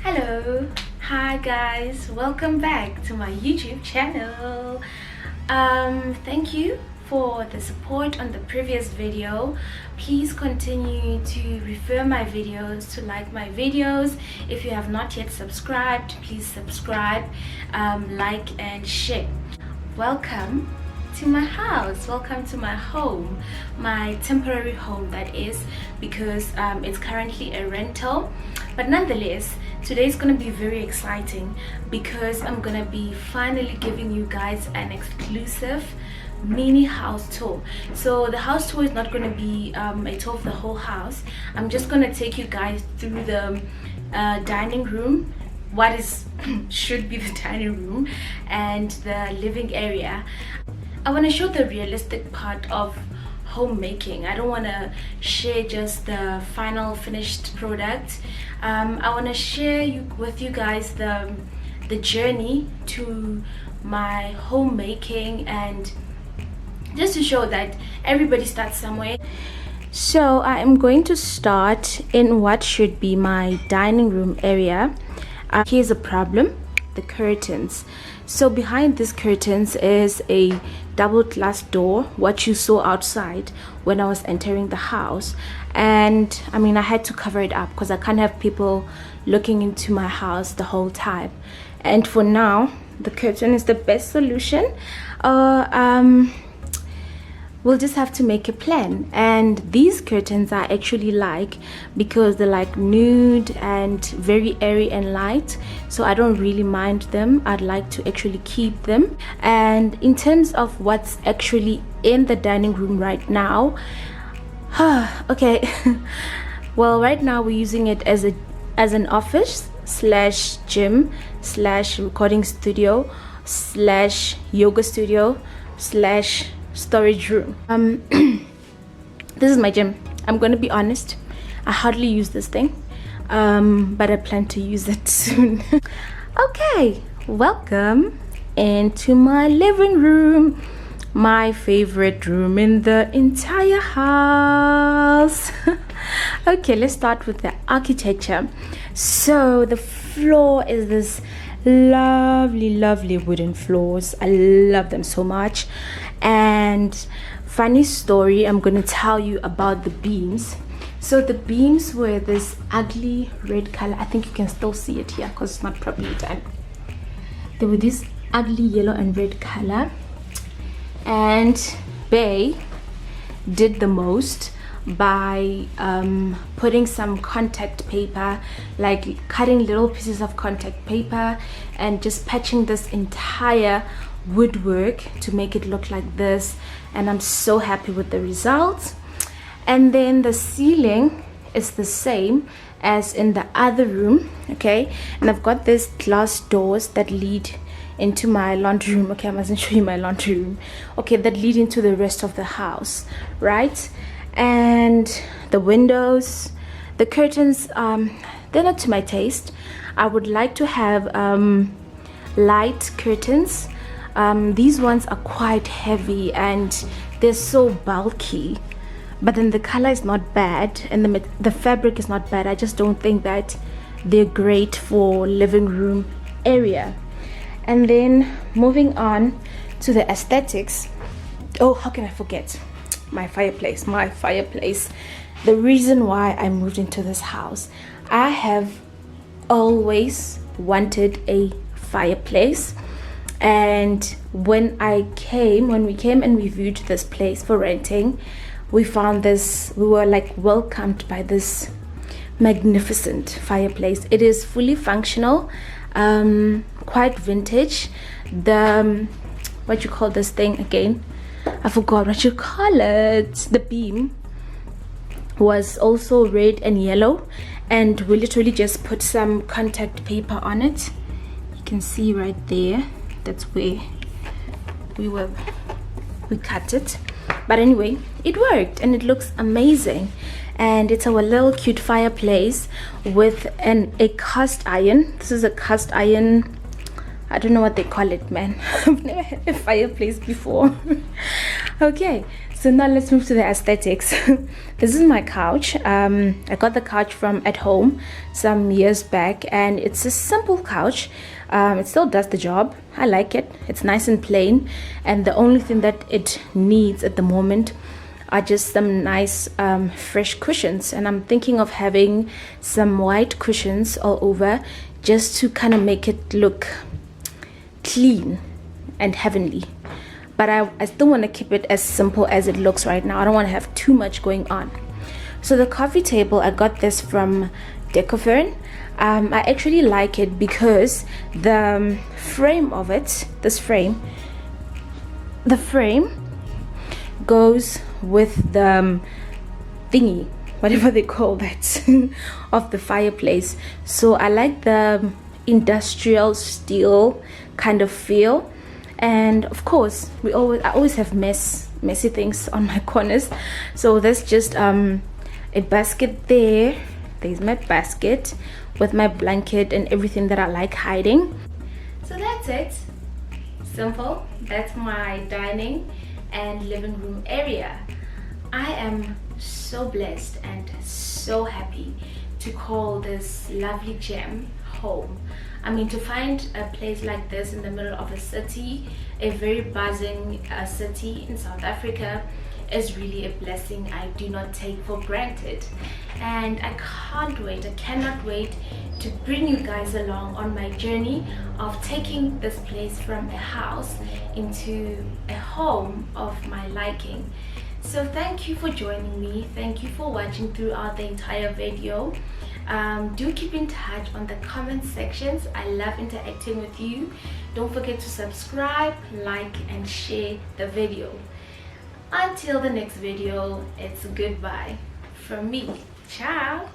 Hello, hi guys, welcome back to my YouTube channel. Thank you for the support on the previous video. Please continue to refer my videos, to like my videos. If you have not yet subscribed, please subscribe, like and share. Welcome to my house, welcome to my home, my temporary home that is, because it's currently a rental. But nonetheless, today is going to be very exciting because I'm going to be finally giving you guys an exclusive mini house tour. So the house tour is not going to be a tour of the whole house. I'm just going to take you guys through the dining room, what is should be the dining room, and the living area. I want to show the realistic part of homemaking. I don't want to share just the final finished product. I want to share with you guys the journey to my homemaking, and just to show that everybody starts somewhere. So I am going to start in what should be my dining room area. Here's a problem: the curtains. So behind these curtains is a double glass door, what you saw outside when I was entering the house. And I mean, I had to cover it up because I can't have people looking into my house the whole time. And for now, the curtain is the best solution. We'll just have to make a plan. And these curtains I actually like because they're like nude and very airy and light, so I don't really mind them. I'd like to actually keep them. And in terms of what's actually in the dining room right now, okay, well, right now we're using it as an office slash gym slash recording studio slash yoga studio slash storage room. This is my gym. I'm gonna be honest, I hardly use this thing, but I plan to use it soon. Okay, welcome into my living room, my favorite room in the entire house. Okay, let's start with the architecture. So the floor is this lovely wooden floors. I love them so much. And funny story, I'm gonna tell you about the beams. So the beams were this ugly red color. I think you can still see it here because it's not properly done. They were this ugly yellow and red color, and Bay did the most by putting some contact paper, like cutting little pieces of contact paper and just patching this entire woodwork to make it look like this. And I'm so happy with the results. And then the ceiling is the same as in the other room, okay? And I've got these glass doors that lead into my laundry room. Okay, I mustn't show you my laundry room. Okay, that lead into the rest of the house, right? And the windows, the curtains, they're not to my taste. I would like to have light curtains. These ones are quite heavy and they're so bulky, but then the color is not bad and the fabric is not bad. I just don't think that they're great for living room area. And then moving on to the aesthetics, oh, how can I forget my fireplace? The reason why I moved into this house, I have always wanted a fireplace. And when we came and we viewed this place for renting, we found this, we were like welcomed by this magnificent fireplace. It is fully functional, quite vintage. The what you call this thing again, I forgot what you call it. The beam was also red and yellow, and we literally just put some contact paper on it. You can see right there, that's where we cut it. But anyway, it worked and it looks amazing. And it's our little cute fireplace with a cast iron. This is a cast iron, I don't know what they call it, man. I've never had a fireplace before. Okay, So now let's move to the aesthetics. This is my couch. I got the couch from at home some years back, and it's a simple couch. It still does the job. I like it. It's nice and plain, and the only thing that it needs at the moment are just some nice fresh cushions, and I'm thinking of having some white cushions all over just to kind of make it look clean and heavenly. But I still want to keep it as simple as it looks right now. I don't want to have too much going on. So the coffee table, I got this from Decofern. I actually like it because the frame of it, the frame goes with the thingy, whatever they call that, of the fireplace. So I like the industrial steel kind of feel. And of course, I always have messy things on my corners. So there's just a basket there. There's my basket with my blanket and everything that I like hiding. So that's it. Simple. That's my dining and living room area. I am so blessed and so happy to call this lovely gem home. I mean, to find a place like this in the middle of a city, a very buzzing city in South Africa, is really a blessing I do not take for granted. And I cannot wait to bring you guys along on my journey of taking this place from a house into a home of my liking. So thank you for joining me. Thank you for watching throughout the entire video. Do keep in touch on the comment sections. I love interacting with you. Don't forget to subscribe, like, and share the video. Until the next video, it's goodbye from me. Ciao.